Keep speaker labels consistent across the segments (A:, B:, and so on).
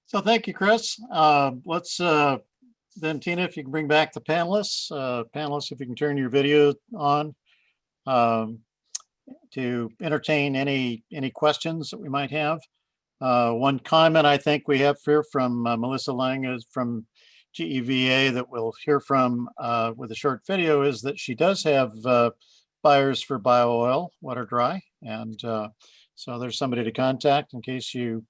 A: So thank you, Chris. Let's then, Tina, if you can bring back the panelists. Panelists, if you can turn your video on to entertain any questions that we might have. One comment I think we have here from Melissa Lang is from GEVA that we'll hear from with a short video is that she does have buyers for bio oil, water dry. And so there's somebody to contact in case you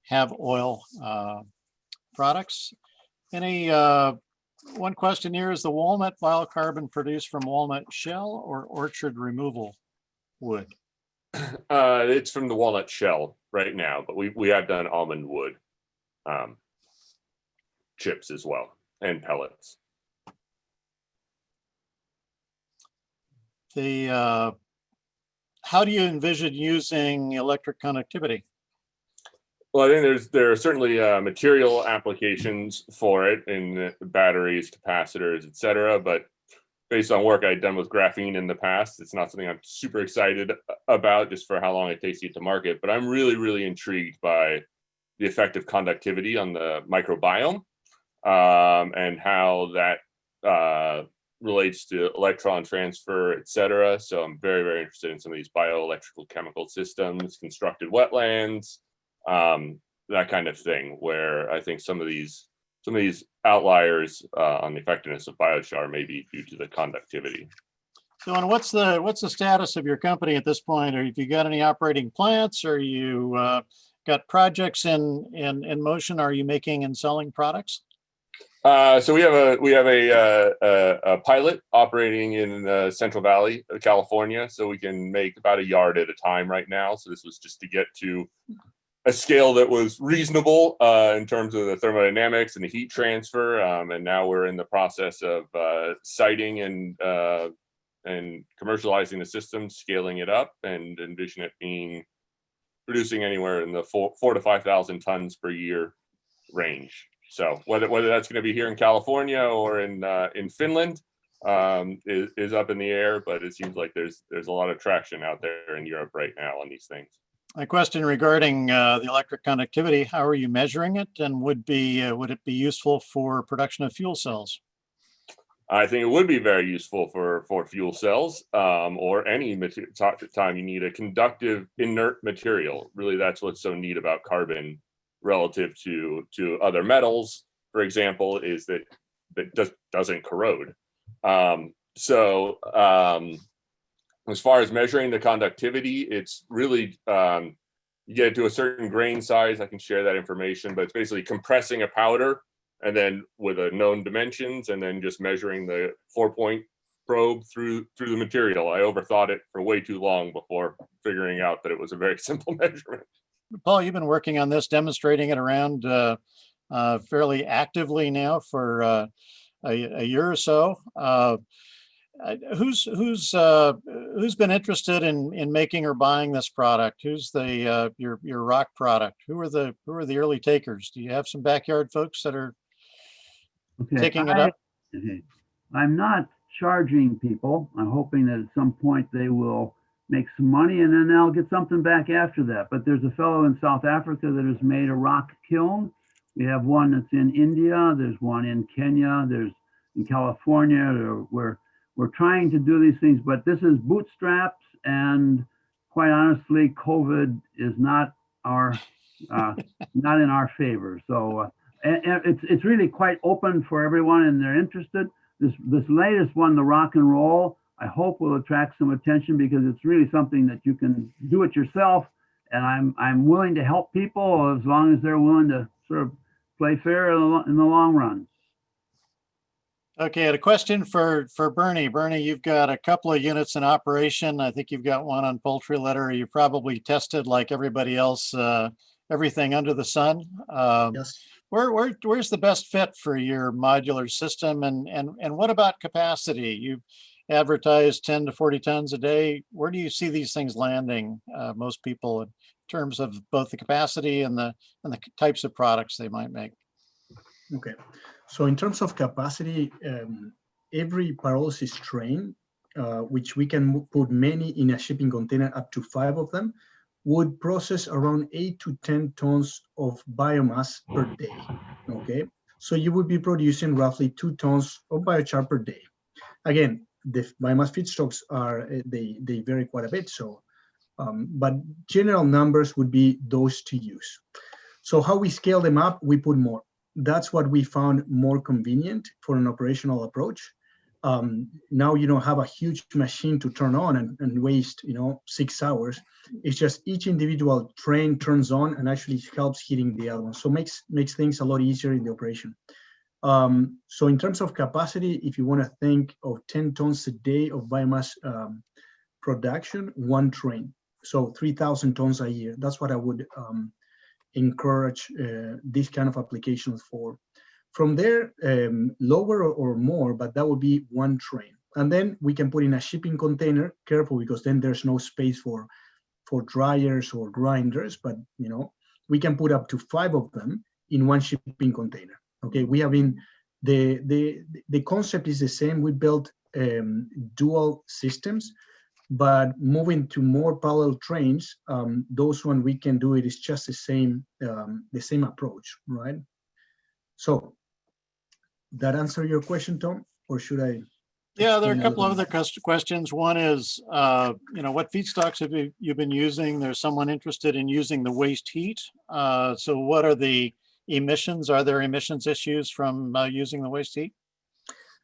A: have oil products. Any one question here, is the walnut biocarbon produced from walnut shell or orchard removal wood?
B: It's from the walnut shell right now, but we have done almond wood chips as well and pellets.
A: How do you envision using electric conductivity?
B: Well, I think there are certainly material applications for it in batteries, capacitors, et cetera. But based on work I'd done with graphene in the past, it's not something I'm super excited about just for how long it takes to get to market. But I'm really, really intrigued by the effect of conductivity on the microbiome and how that relates to electron transfer, et cetera. So I'm very, very interested in some of these bioelectrical chemical systems, constructed wetlands, that kind of thing, where I think some of these outliers on the effectiveness of biochar may be due to the conductivity.
A: So, and what's the status of your company at this point? Or have you got any operating plants? Or you got projects in motion? Are you making and selling products?
B: So we have a pilot operating in Central Valley, California. So we can make about a yard at a time right now. So this was just to get to a scale that was reasonable in terms of the thermodynamics and the heat transfer, and now we're in the process of siting and commercializing the system, scaling it up, and envision it producing anywhere in the 4,000 to 5,000 tons per year range. So whether that's going to be here in California or in Finland is up in the air, but it seems like there's a lot of traction out there in Europe right now on these things.
A: My question regarding the electric conductivity, how are you measuring it, and would it be useful for production of fuel cells?
B: I think it would be very useful for fuel cells or any time you need a conductive inert material. Really, that's what's so neat about carbon relative to other metals, for example, is that just doesn't corrode. As far as measuring the conductivity, it's really, you get it to a certain grain size, I can share that information, but it's basically compressing a powder and then with a known dimensions and then just measuring the 4-point probe through the material. I overthought it for way too long before figuring out that it was a very simple measurement.
A: Paul, you've been working on this, demonstrating it around fairly actively now for a year or so. Who's been interested in making or buying this product? Who's your rock product? Who are the early takers? Do you have some backyard folks that are taking it up?
C: I'm not charging people. I'm hoping that at some point they will make some money and then they'll get something back after that. But there's a fellow in South Africa that has made a rock kiln. We have one that's in India. There's one in Kenya. There's in California. We're trying to do these things, but this is bootstraps, and quite honestly, COVID is not in our favor. So it's really quite open for everyone, and they're interested. This latest one, the rock and roll, I hope will attract some attention because it's really something that you can do it yourself, and I'm willing to help people as long as they're willing to sort of play fair in the long run.
A: Okay, I had a question for Bernie. Bernie, you've got a couple of units in operation. I think you've got one on poultry litter. You probably tested, like everybody else, everything under the sun.
D: Yes.
A: Where's the best fit for your modular system, and what about capacity? You've advertised 10 to 40 tons a day. Where do you see these things landing, most people, in terms of both the capacity and the types of products they might make?
D: Okay. So in terms of capacity, every pyrolysis train, which we can put many in a shipping container, up to 5 of them, would process around 8 to 10 tons of biomass per day, okay? So you would be producing roughly 2 tons of biochar per day. Again, the biomass feedstocks are, they vary quite a bit, so, but general numbers would be those to use. So how we scale them up, we put more. That's what we found more convenient for an operational approach. Now you don't have a huge machine to turn on and waste 6 hours. It's just each individual train turns on and actually helps heating the other one. So makes things a lot easier in the operation. So in terms of capacity, if you want to think of 10 tons a day of biomass production, one train. So 3,000 tons a year. That's what I would encourage these kind of applications for. From there, lower or more, but that would be one train. And then we can put in a shipping container, careful, because then there's no space for dryers or grinders, but we can put up to 5 of them in one shipping container. Okay, we have been, the concept is the same. We built dual systems, but moving to more parallel trains, those one we can do it is just the same approach, right? So that answer your question, Tom, or should I?
A: Yeah, there are a couple of other questions. One is, what feedstocks have you been using? There's someone interested in using the waste heat. So what are the emissions? Are there emissions issues from using the waste heat?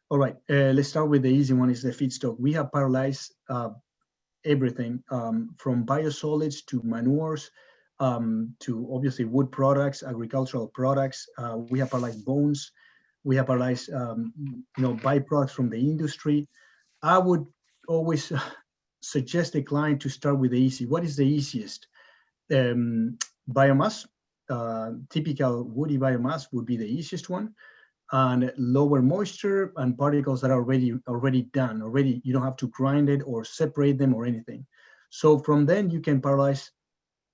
D: All right, let's start with the easy one, is the feedstock. We have paralyzed everything from biosolids to manures, to obviously wood products, agricultural products. We have paralyzed bones. We have paralyzed, byproducts from the industry. I would always suggest the client to start with the easy. What is the easiest? Biomass, typical woody biomass would be the easiest one, and lower moisture and particles that are already done. You don't have to grind it or separate them or anything. So from then you can paralyze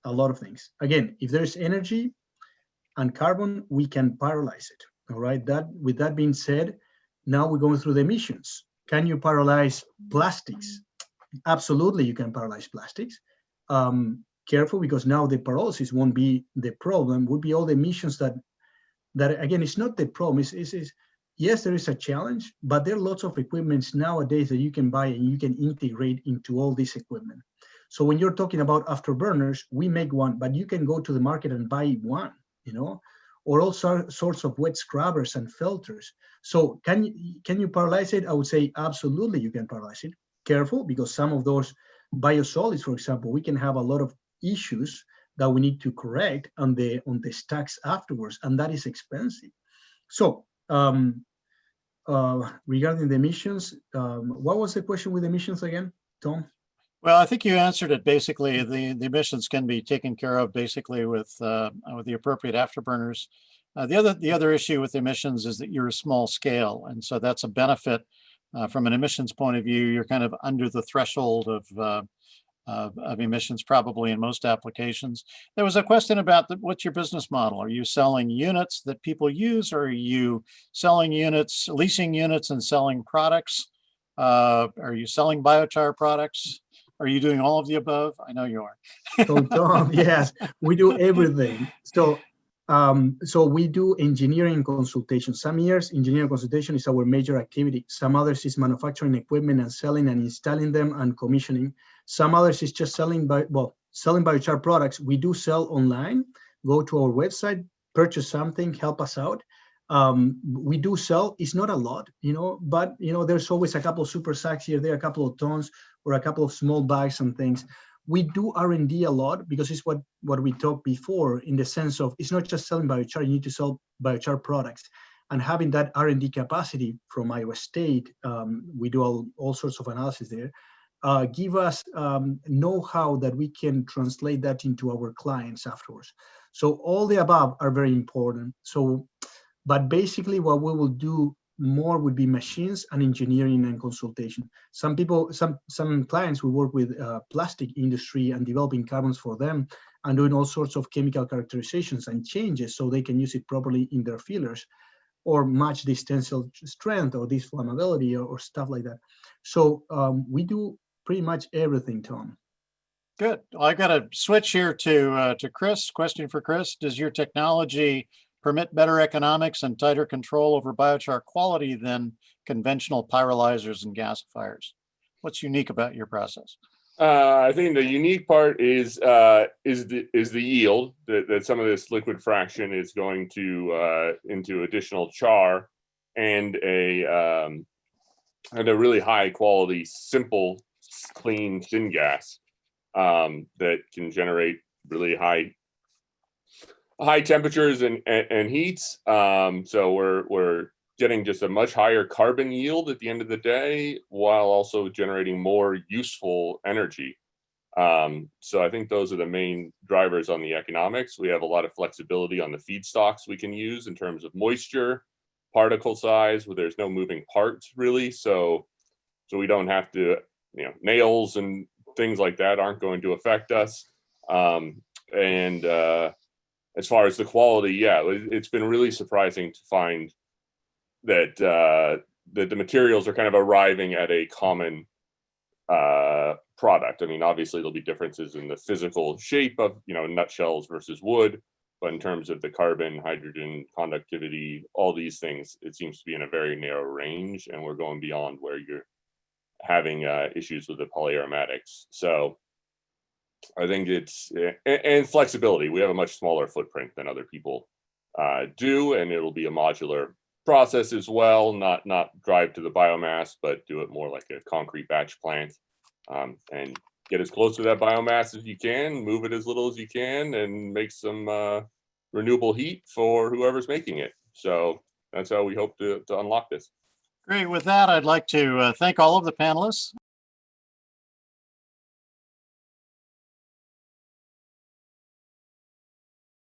D: a lot of things. Again, if there's energy and carbon, we can paralyze it. All right. With that being said, now we're going through the emissions. Can you paralyze plastics? Absolutely, you can paralyze plastics. Careful, because now the pyrolysis won't be the problem. Would be all the emissions that again, it's not the problem. Yes, there is a challenge, but there are lots of equipments nowadays that you can buy and you can integrate into all this equipment. So when you're talking about afterburners, we make one, but you can go to the market and buy one, or all sorts of wet scrubbers and filters. So can you paralyze it? I would say absolutely you can paralyze it. Careful, because some of those biosolids, for example, we can have a lot of issues that we need to correct on the stacks afterwards, and that is expensive. So regarding the emissions, what was the question with emissions again, Tom?
A: Well, I think you answered it. Basically, the emissions can be taken care of basically with the appropriate afterburners. The other issue with emissions is that you're a small scale, and so that's a benefit from an emissions point of view. You're kind of under the threshold of emissions, probably in most applications. There was a question about what's your business model? Are you selling units that people use, or are you selling units, leasing units and selling products? Are you selling biochar products? Are you doing all of the above? I know you are.
D: So Tom, yes, we do everything. So we do engineering consultation. Some years, engineering consultation is our major activity. Some others is manufacturing equipment and selling and installing them and commissioning. Some others is just selling biochar products. We do sell online. Go to our website, purchase something, help us out. We do sell. It's not a lot, but there's always a couple of super sacks here, there, a couple of tons, or a couple of small bags and things. We do R&D a lot, because it's what we talked before, in the sense of it's not just selling biochar. You need to sell biochar products, and having that R&D capacity from Iowa State, we do all sorts of analysis there, give us know-how that we can translate that into our clients afterwards. So all the above are very important. But basically what we will do more would be machines and engineering and consultation. Some clients we work with plastic industry and developing carbons for them and doing all sorts of chemical characterizations and changes so they can use it properly in their fillers, or match this tensile strength or this flammability or stuff like that. So we do pretty much everything, Tom.
A: Good. Well, I got to switch here to Chris. Question for Chris. Does your technology permit better economics and tighter control over biochar quality than conventional pyrolyzers and gasifiers? What's unique about your process?
B: I think the unique part is the yield that some of this liquid fraction is going to into additional char and a really high quality, simple, clean syngas that can generate really high temperatures and heats. So we're getting just a much higher carbon yield at the end of the day, while also generating more useful energy. So I think those are the main drivers on the economics. We have a lot of flexibility on the feedstocks we can use in terms of moisture, particle size, where there's no moving parts really. So we don't have to, nails and things like that aren't going to affect us. And as far as the quality, yeah, it's been really surprising to find that the materials are kind of arriving at a common product. I mean, obviously there'll be differences in the physical shape of, nutshells versus wood, but in terms of the carbon, hydrogen, conductivity, all these things, it seems to be in a very narrow range, and we're going beyond where you're having issues with the polyaromatics. So I think it's, and flexibility. We have a much smaller footprint than other people do, and it'll be a modular process as well, not drive to the biomass, but do it more like a concrete batch plant, and get as close to that biomass as you can, move it as little as you can, and make some renewable heat for whoever's making it. So that's how we hope to unlock this.
A: Great. With that, I'd like to thank all of the panelists